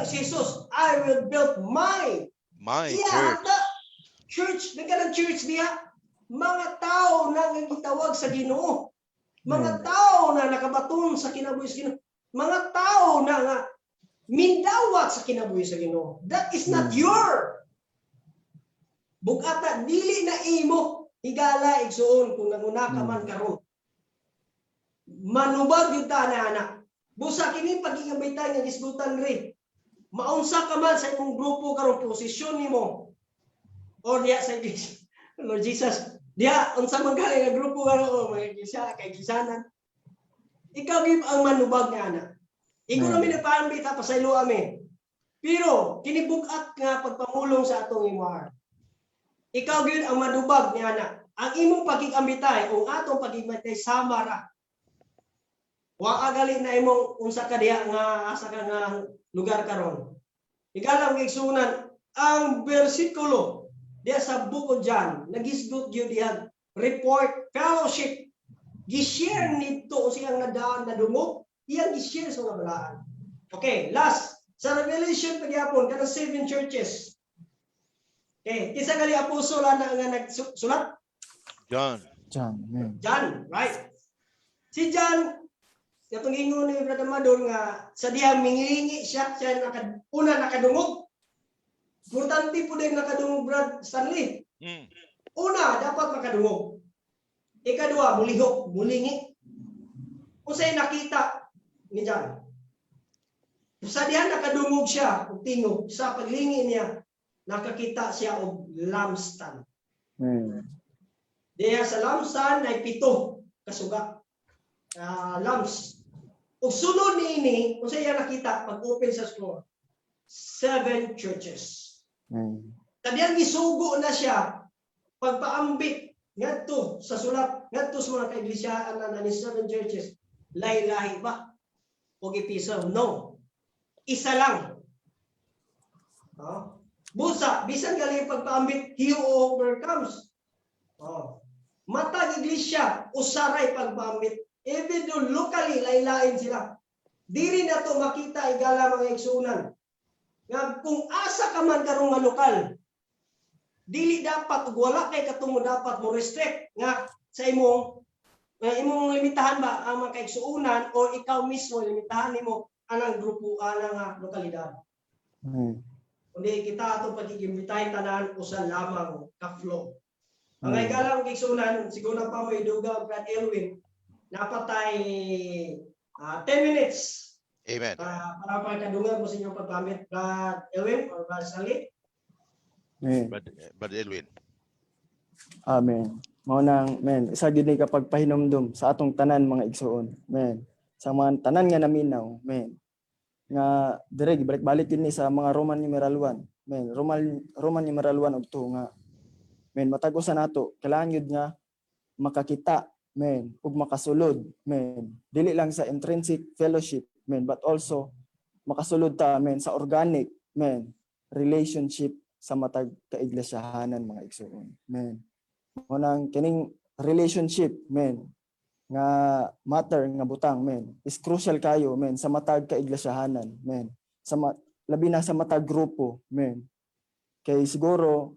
Jesus, I will build my church. Nagkalang church diha. Mga tao na gitawag sa Ginoo. Mga tao na nakabaton sa kinabuhi sa Ginoo. Mga tao na nga mindawat sa kinabuhi sa Ginoo. That is not your. Bugata dili na imo higala igsuon kung nanguna ka man karon. Manubag gyud ta na anak. Busa kini pagigabay-tay nga gisgutan ri. Maunsa ka man sa imong grupo karon posisyon nimo. Or diya sa Lord Jesus, diya unsa man gali nga grupo karon mga iglesia kay gisanan. Ikaw gyud ang manubag nga anak. Ikaw na minapaambit ta pasaylo amin. Pero kinibugat nga pagpamulong sa atong imahar. Ikaw gyud ang manubag ni anak. Ang imong pagigambitay o atong pagigambitay sama ra. Wa agali na imong unsa ka diha nga asa ka nga lugar karon. Igalang igsunan ang bersikulo diha sa Book of John nagisgot gyud diha report fellowship gi-share nito siyang nadaan na dungog iyang gi-share sa mga balaan. Okay, last sa Revelation pagyapon kanang 7 churches. Okay, kisa gali apostol ana nga nagsulat? John, right? Si John katong ingon ni Brother Madon nga sa diha mingilingi siya una nakadungog. Importante po din nakadungog Brad Stanley. Una, dapat makadungog. Ikadua, mulihok, mulingi. Unsay nakita ni John? Sa diha nakadungog siya, ug tingog sa paglingi niya, nakakita siya og lampstand. Diha sa lampstand ay 7 kasuga. Lamps. Ug sunod niini, unsay iya nakita pag open sa scroll? 7 churches. Kadiyang gisugo na siya pagpaambit ngadto sa sulat ngadto sa mga kaiglesyaan na ni 7 churches. Lahi-lahi ba? O gipisaw? No. Isa lang. Busa, bisan gali pagpaambit, he who overcomes. Matag iglesia, usaray pagpaambit. Even though locally, lain-lain sila. Diri na to makita igala mga igsunan. Nga kung asa ka man karong nga lokal, dili dapat ug wala kay katong dapat mo restrict nga sa imong limitahan ba ang mga kaigsuunan o ikaw mismo limitahan nimo anang grupo anang lokalidad. Amen. Kundi kita ato pagigimbitay tanan usa lamang ka flow. Ang Amen. ikalang gigsunan siguro pa mo iduga Brad Elwin napatay 10 minutes Amen. para pagkadungan mo sa inyong pagpamit Brad Elwin or Brad Sally. Amen. Brad Elwin. Amen. Mao nang men isa gid ni kapag pahinumdum sa atong tanan mga igsoon. Men. Sa mga tanan nga naminaw, men. Nga dire gibalik-balik kini sa mga Roman numeral 1. Men, Roman numeral 1 ug 2 nga men matag-usa nato kailangan yun nga makakita men ug makasulod men dili lang sa intrinsic fellowship men but also makasulod ta men sa organic men relationship sa matag kaiglesiyahanan mga igsoon men unang kining relationship men nga matter nga butang men is crucial kayo men sa matag kaiglesiyahanan men labi na sa matag grupo men kay siguro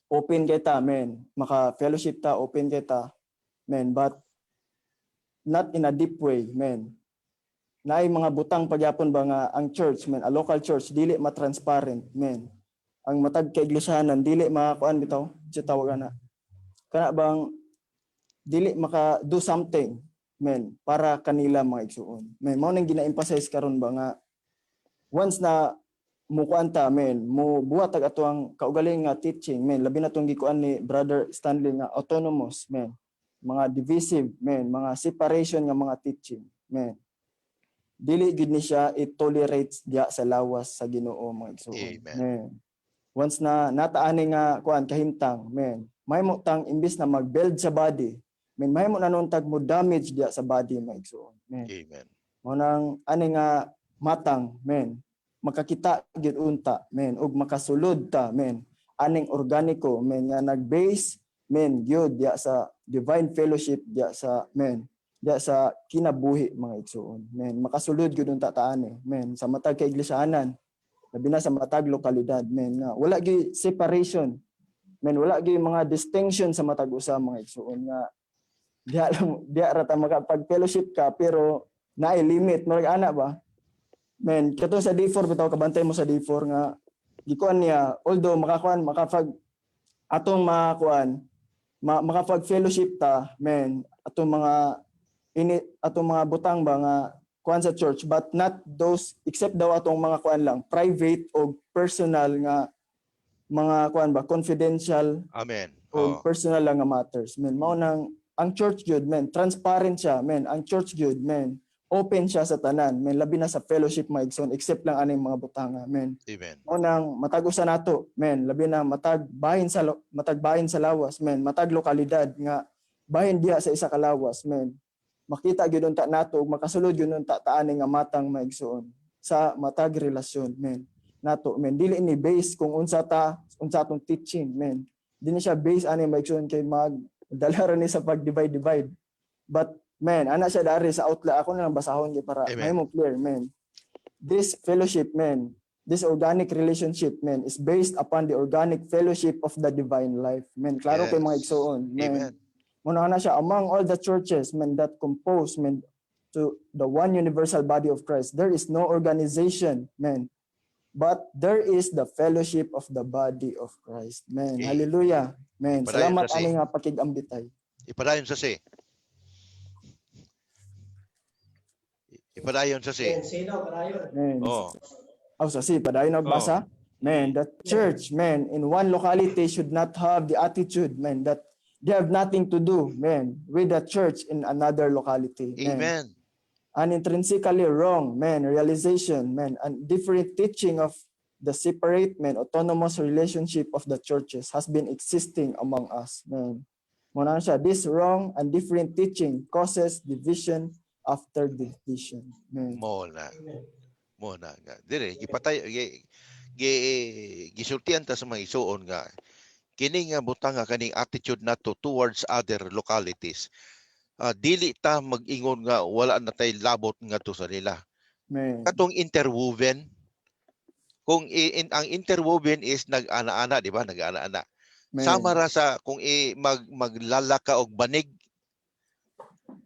open kita men maka fellowship ta open kita men but not in a deep way men naay mga butang pagyapon ba nga ang church men a local church dili ma-transparent men ang matag kaiglesiyahanan dili makakuan bitaw si tawagan na kana bang dili maka do something men para kanila mga igsuon men mao nang gina-emphasize karon ba nga once na mukuan ta men mo buhat ag atuang kaugaling nga teaching men labi na tong gikuan ni Brother Stanley nga autonomous men mga divisive men mga separation nga mga teaching men dili gid ni siya i-tolerate diya sa lawas sa Ginoo mga igsuon men once na nataani nga kuan kahimtang men mahimo tang imbis na mag-build sa body men mahimo na nun tag mo damage diya sa body mga igsuon men Amen. mo nang ani nga matang men makakita gid unta men ug makasulod ta men aning organiko men nga nag-base men gyud diya sa divine fellowship diya sa men diya sa kinabuhi mga igsuon men makasulod gyud unta ta ani men sa matag kaiglesiyahanan labi na sa matag lokalidad men nga wala gyud separation men wala gyud mga distinction sa matag usa mga igsuon nga diya ra ta makapag-fellowship ka pero naay limit mo ana ba men kato sa D4 bitaw kabantay mo sa D4 nga gikuan niya although makapag atong makapag fellowship ta men atong mga butang ba nga kuan sa church but not those except daw atong mga kuan lang private o personal nga mga kuan ba confidential Amen. o personal lang nga matters men mao nang ang church gyud men transparent siya men ang church gyud men open siya sa tanan men labi na sa fellowship mga igsoon except lang aning mga butanga men Amen. mao nang matag-usa nato men labi na matag bahin sa lawas men matag lokalidad nga bahin diha sa isa ka lawas men makita gyud unta nato ug makasulod gyud unta taani nga matang mga igsoon sa matag relasyon men nato men dili ni base kung unsa atong teaching men dili siya base ani mga igsoon kay dala ra ni sa pag-divide but men ana siya dari sa outlet ako na lang basahon kay para may mo clear men this fellowship men this organic relationship men is based upon the organic fellowship of the divine life men klaro kay mga igsoon men muna na siya among all the churches men that compose men to the one universal body of Christ there is no organization men but there is the fellowship of the body of Christ men hallelujah men salamat ani nga pakigambitay Ipadayon sa si. Sino padayon? men sa si padayon nagbasa men the church men in one locality should not have the attitude men that they have nothing to do men with the church in another locality Amen. An intrinsically wrong realization and different teaching of the separate autonomous relationship of the churches has been existing among us muna siya this wrong and different teaching causes division after division Mo na nga dire gipatay gisultian ta sa mga isuon nga kini nga butang nga kaning attitude nato towards other localities dili ta mag-ingon nga wala na tay labot nga to sa nila. Katong interwoven kung ang interwoven is nag-ana-ana di ba nag-ana-ana. Sama ra sa kung maglalaka og banig.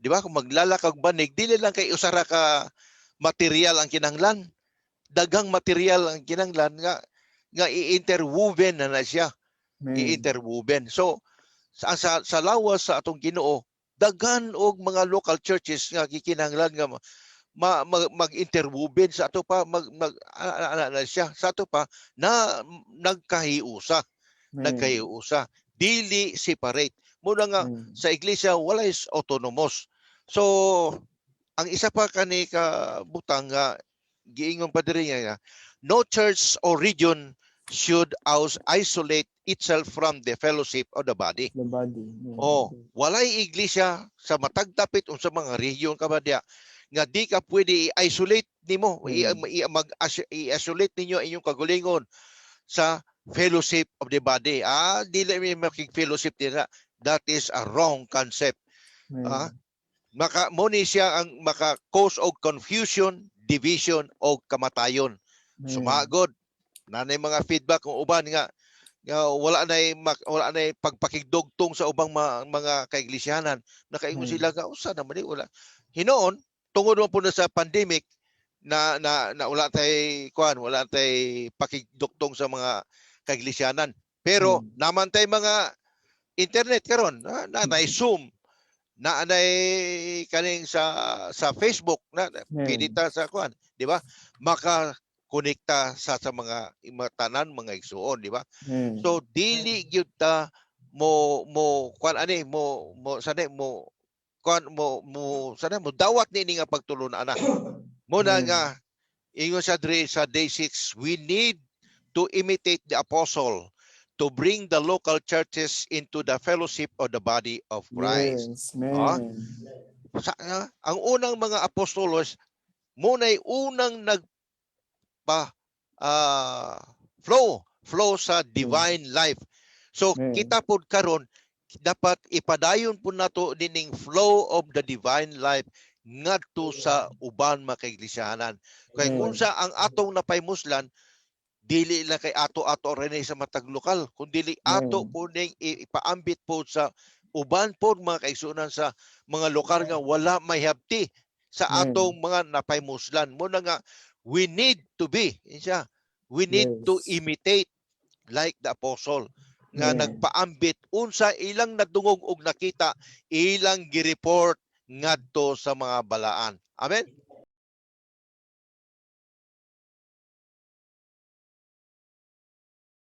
Di ba kung maglalaka og banig dili lang kay usara ka material ang kinahanglan. daghang material ang kinahanglan nga i-interwoven na siya. Amen. I-interwoven. So sa lawas sa atong Ginoo, daghan og mga local churches nga gikinahanglan nga mag-interwoven sa ato pa siya sa ato pa na nagkahiusa. Nagkahiusa, dili separate. Muna nga sa iglesia walay autonomous. So ang isa pa kani ka butang nga giingon pa diri nga, no church or region should isolate itself from the fellowship of the body. The body. Walay iglesia sa matag dapit o sa mga rehiyon kabadya nga di ka pwede i-isolate nimo, i-isolate ninyo inyong kagalingon sa fellowship of the body. Dili mi makig-fellowship nila. That is a wrong concept. Mo ni siya ang maka-cause og confusion, division o kamatayon. Sumagod nanay mga feedback kung uban nga wala na pagpakigdugtong sa ubang mga kaiglesiyanan. Nakaingon sila nga usa naman wala. Hinoon tungod mo po na sa pandemic na wala wala tay pakigduktong sa mga kaiglesiyanan. Pero naman tay mga internet karon na Zoom na kaning sa Facebook na pinita sa di ba? Maka-konekta sa mga tanan mga igsuon, di ba? So dili gyud ta mo dawat ni nga pagtulon ana. Muna nga ingon sa day 6, we need to imitate the apostle to bring the local churches into the fellowship of the body of Christ. Ang unang mga apostolos muna'y unang flow sa divine life. So kita pod karon dapat ipadayon po nato dining flow of the divine life ngadto sa uban mga kaiglesiyanan. Kay unsa ang atong napaymuslan dili lang kay ato rin sa matag lokal, kundi ato po ning ipaambit po sa uban po mga kaigsunan sa mga lokal nga wala mayhabti sa atong mga napaymuslan. Muna nga we need to imitate like the apostle nga nagpaambit unsa ilang nadungog og nakita ilang gireport ngadto sa mga balaan. Amen.